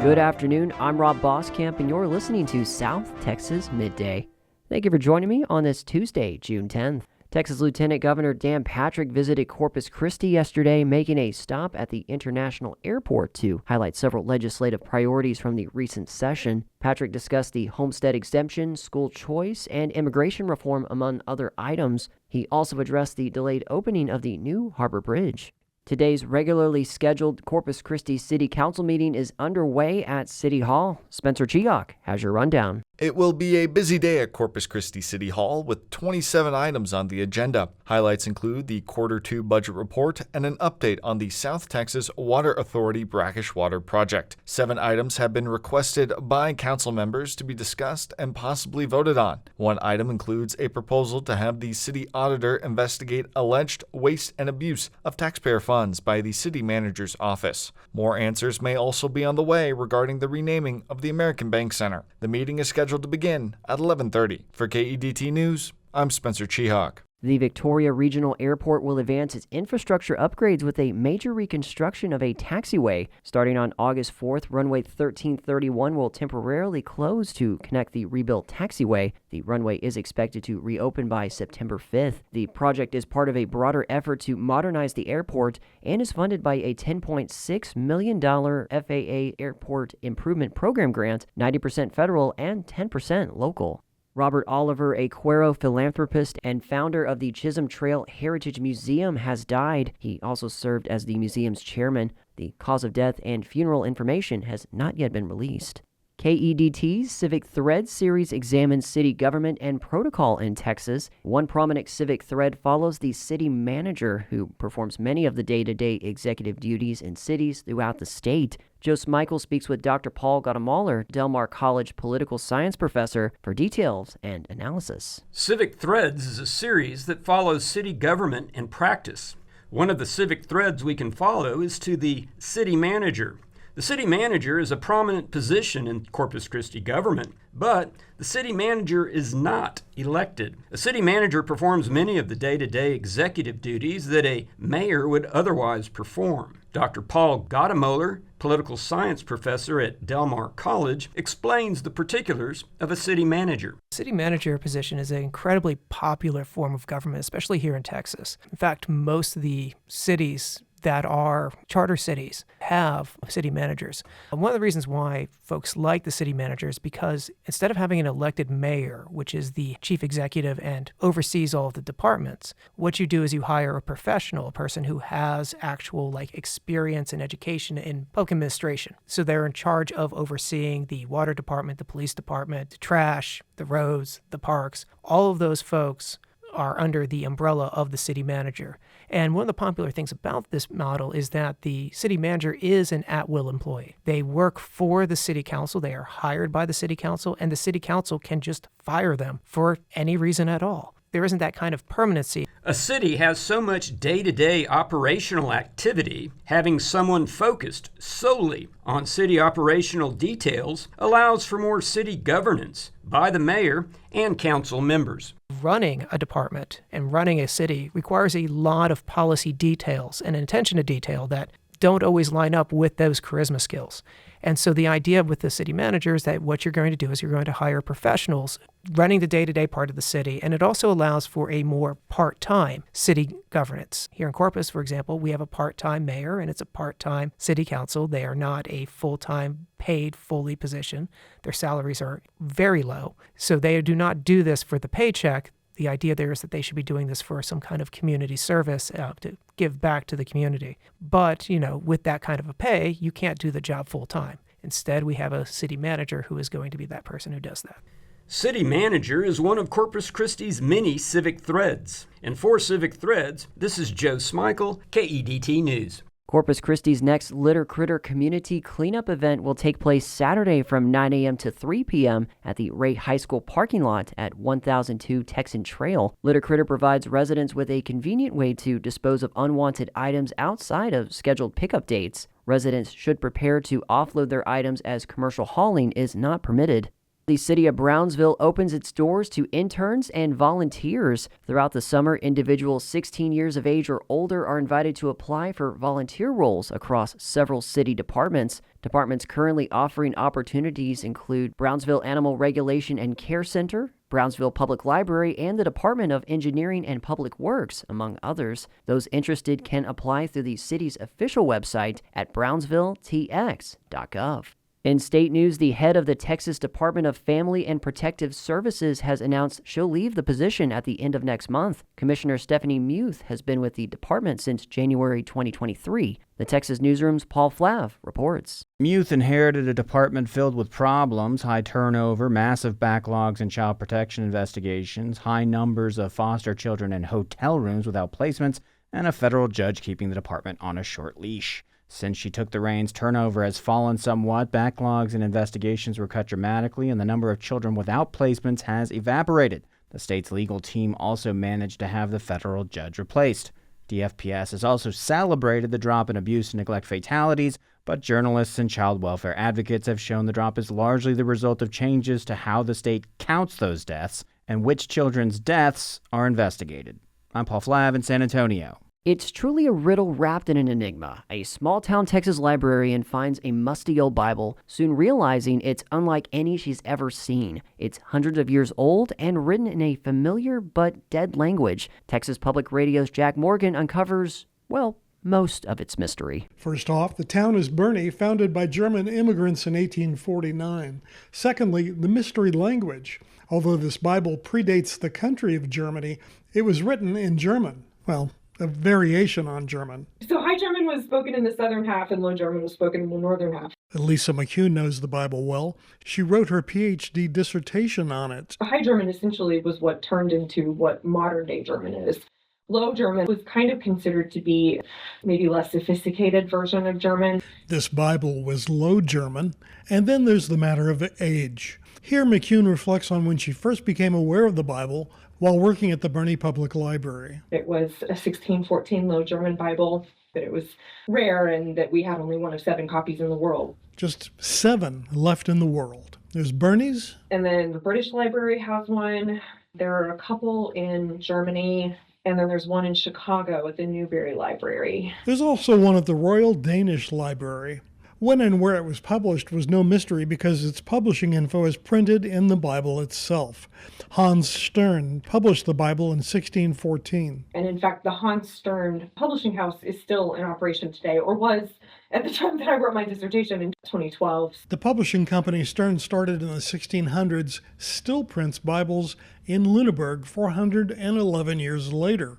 Good afternoon, I'm Rob Boskamp, and you're listening to South Texas Midday. Thank you for joining me on this Tuesday, June 10th. Texas Lieutenant Governor Dan Patrick visited Corpus Christi yesterday, making a stop at the International Airport to highlight several legislative priorities from the recent session. Patrick discussed the homestead exemption, school choice, and immigration reform, among other items. He also addressed the delayed opening of the new Harbor Bridge. Today's regularly scheduled Corpus Christi City Council meeting is underway at City Hall. Spencer Cheok has your rundown. It will be a busy day at Corpus Christi City Hall with 27 items on the agenda. Highlights include the Q2 budget report and an update on the South Texas Water Authority brackish water project. 7 items have been requested by council members to be discussed and possibly voted on. One item includes a proposal to have the city auditor investigate alleged waste and abuse of taxpayer funds by the city manager's office. More answers may also be on the way regarding the renaming of the American Bank Center. The meeting is scheduled to begin at 11:30. For KEDT News, I'm Spencer Cheok. The Victoria Regional Airport will advance its infrastructure upgrades with a major reconstruction of a taxiway. Starting on August 4th, runway 1331 will temporarily close to connect the rebuilt taxiway. The runway is expected to reopen by September 5th. The project is part of a broader effort to modernize the airport and is funded by a $10.6 million FAA Airport Improvement Program grant, 90% federal and 10% local. Robert Oliver, a Cuero philanthropist and founder of the Chisholm Trail Heritage Museum, has died. He also served as the museum's chairman. The cause of death and funeral information has not yet been released. KEDT's Civic Threads series examines city government and protocol in Texas. One prominent Civic Thread follows the city manager, who performs many of the day-to-day executive duties in cities throughout the state. Joe Smikle speaks with Dr. Paul Gautamauer, Del Mar College political science professor, for details and analysis. Civic Threads is a series that follows city government and practice. One of the civic threads we can follow is to the city manager. The city manager is a prominent position in Corpus Christi government, but the city manager is not elected. A city manager performs many of the day-to-day executive duties that a mayor would otherwise perform. Dr. Paul Gautamauer, political science professor at Del Mar College, explains the particulars of a city manager. City manager position is an incredibly popular form of government, especially here in Texas. In fact, most of the cities that are charter cities have city managers. One of the reasons why folks like the city manager is because instead of having an elected mayor, which is the chief executive and oversees all of the departments, what you do is you hire a professional, a person who has actual experience and education in public administration. So they're in charge of overseeing the water department, the police department, the trash, the roads, the parks. All of those folks are under the umbrella of the city manager. And one of the popular things about this model is that the city manager is an at-will employee. They work for the city council, they are hired by the city council, and the city council can just fire them for any reason at all. There isn't that kind of permanency. A city has so much day-to-day operational activity, having someone focused solely on city operational details allows for more city governance by the mayor and council members. Running a department and running a city requires a lot of policy details and an attention to detail that don't always line up with those charisma skills. And so the idea with the city manager is that what you're going to do is you're going to hire professionals running the day-to-day part of the city, and it also allows for a more part-time city governance. Here in Corpus, for example, we have a part-time mayor and it's a part-time city council. They are not a full-time paid fully position. Their salaries are very low. So they do not do this for the paycheck. The idea there is that they should be doing this for some kind of community service to give back to the community. But, with that kind of a pay, you can't do the job full time. Instead, we have a city manager who is going to be that person who does that. City manager is one of Corpus Christi's many civic threads. And for Civic Threads, this is Joe Smikle, KEDT News. Corpus Christi's next Litter Critter Community Cleanup event will take place Saturday from 9 a.m. to 3 p.m. at the Ray Highschool parking lot at 1002 Texan Trail. Litter Critter provides residents with a convenient way to dispose of unwanted items outside of scheduled pickup dates. Residents should prepare to offload their items as commercial hauling is not permitted. The city of Brownsville opens its doors to interns and volunteers. Throughout the summer, individuals 16 years of age or older are invited to apply for volunteer roles across several city departments. Departments currently offering opportunities include Brownsville Animal Regulation and Care Center, Brownsville Public Library, and the Department of Engineering and Public Works, among others. Those interested can apply through the city's official website at brownsvilletx.gov. In state news, the head of the Texas Department of Family and Protective Services has announced she'll leave the position at the end of next month. Commissioner Stephanie Muth has been with the department since January 2023. The Texas Newsroom's Paul Flav reports. Muth inherited a department filled with problems, high turnover, massive backlogs in child protection investigations, high numbers of foster children in hotel rooms without placements, and a federal judge keeping the department on a short leash. Since she took the reins, turnover has fallen somewhat, backlogs and investigations were cut dramatically, and the number of children without placements has evaporated. The state's legal team also managed to have the federal judge replaced. DFPS has also celebrated the drop in abuse and neglect fatalities, but journalists and child welfare advocates have shown the drop is largely the result of changes to how the state counts those deaths and which children's deaths are investigated. I'm Paul Flav in San Antonio. It's truly a riddle wrapped in an enigma. A small-town Texas librarian finds a musty old Bible, soon realizing it's unlike any she's ever seen. It's hundreds of years old and written in a familiar but dead language. Texas Public Radio's Jack Morgan uncovers, well, most of its mystery. First off, the town is Burney, founded by German immigrants in 1849. Secondly, the mystery language. Although this Bible predates the country of Germany, it was written in German. Well, a variation on German. So High German was spoken in the southern half and Low German was spoken in the northern half. Lisa McHugh knows the Bible well. She wrote her PhD dissertation on it. High German essentially was what turned into what modern day German is. Low German was kind of considered to be maybe less sophisticated version of German. This Bible was Low German, and then there's the matter of age. Here McHugh reflects on when she first became aware of the Bible while working at the Burney Public Library. It was a 1614 Low German Bible, that it was rare and that we had only one of 7 copies in the world. Just 7 left in the world. There's Burney's. And then the British Library has one. There are a couple in Germany. And then there's one in Chicago at the Newberry Library. There's also one at the Royal Danish Library. When and where it was published was no mystery because its publishing info is printed in the Bible itself. Hans Stern published the Bible in 1614. And in fact, the Hans Stern publishing house is still in operation today, or was at the time that I wrote my dissertation in 2012. The publishing company Stern started in the 1600s still prints Bibles in Lüneburg 411 years later.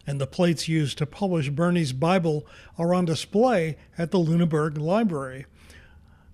And the plates used to publish Burney's Bible are on display at the Lüneburg Library.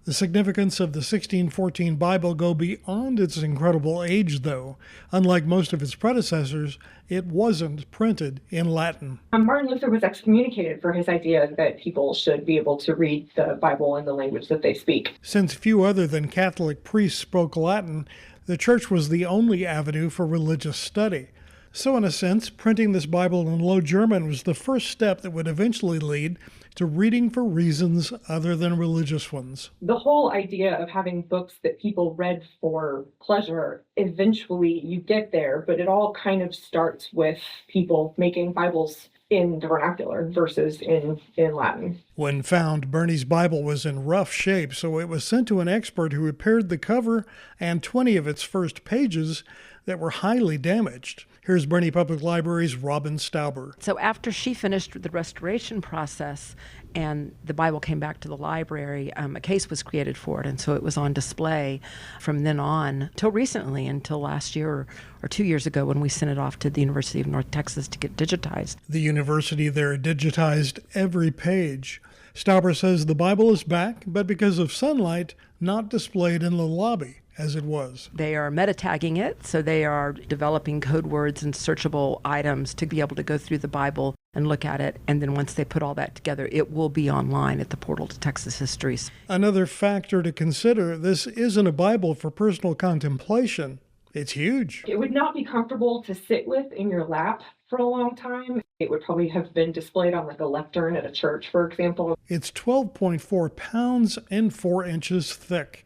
The significance of the 1614 Bible go beyond its incredible age, though. Unlike most of its predecessors, it wasn't printed in Latin. Martin Luther was excommunicated for his idea that people should be able to read the Bible in the language that they speak. Since few other than Catholic priests spoke Latin, the church was the only avenue for religious study. So in a sense, printing this Bible in Low German was the first step that would eventually lead to reading for reasons other than religious ones. The whole idea of having books that people read for pleasure, eventually you get there, but it all kind of starts with people making Bibles in the vernacular versus in Latin. When found, Burney's Bible was in rough shape, so it was sent to an expert who repaired the cover and 20 of its first pages that were highly damaged. Here's Burney Public Library's Robin Stauber. So after she finished the restoration process and the Bible came back to the library, a case was created for it, and so it was on display from then on till recently, until last year or 2 years ago when we sent it off to the University of North Texas to get digitized. The university there digitized every page. Stauber says the Bible is back, but because of sunlight, not displayed in the lobby as it was. They are meta-tagging it, so they are developing code words and searchable items to be able to go through the Bible and look at it, and then once they put all that together, it will be online at the Portal to Texas Histories. Another factor to consider, this isn't a Bible for personal contemplation. It's huge. It would not be comfortable to sit with in your lap for a long time. It would probably have been displayed on like a lectern at a church, for example. It's 12.4 pounds and 4 inches thick.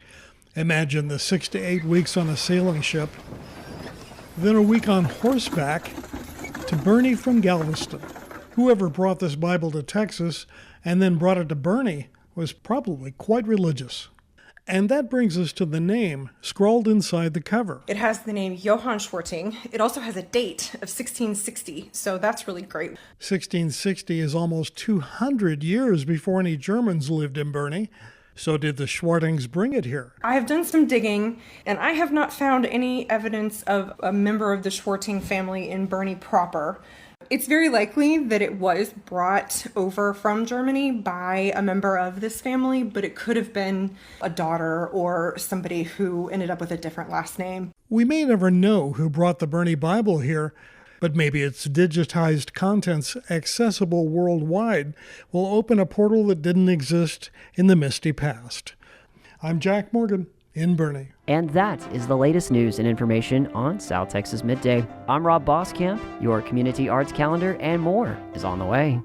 Imagine the 6 to 8 weeks on a sailing ship, then a week on horseback to Bernie from Galveston. Whoever brought this Bible to Texas and then brought it to Bernie was probably quite religious. And that brings us to the name scrawled inside the cover. It has the name Johann Schwarting. It also has a date of 1660, so that's really great. 1660 is almost 200 years before any Germans lived in Bernie. So did the Schwartings bring it here? I have done some digging, and I have not found any evidence of a member of the Schwarting family in Bernie proper. It's very likely that it was brought over from Germany by a member of this family, but it could have been a daughter or somebody who ended up with a different last name. We may never know who brought the Bernie Bible here, but maybe its digitized contents accessible worldwide will open a portal that didn't exist in the misty past. I'm Jack Morgan in Bernie. And that is the latest news and information on South Texas Midday. I'm Rob Boskamp. Your community arts calendar and more is on the way.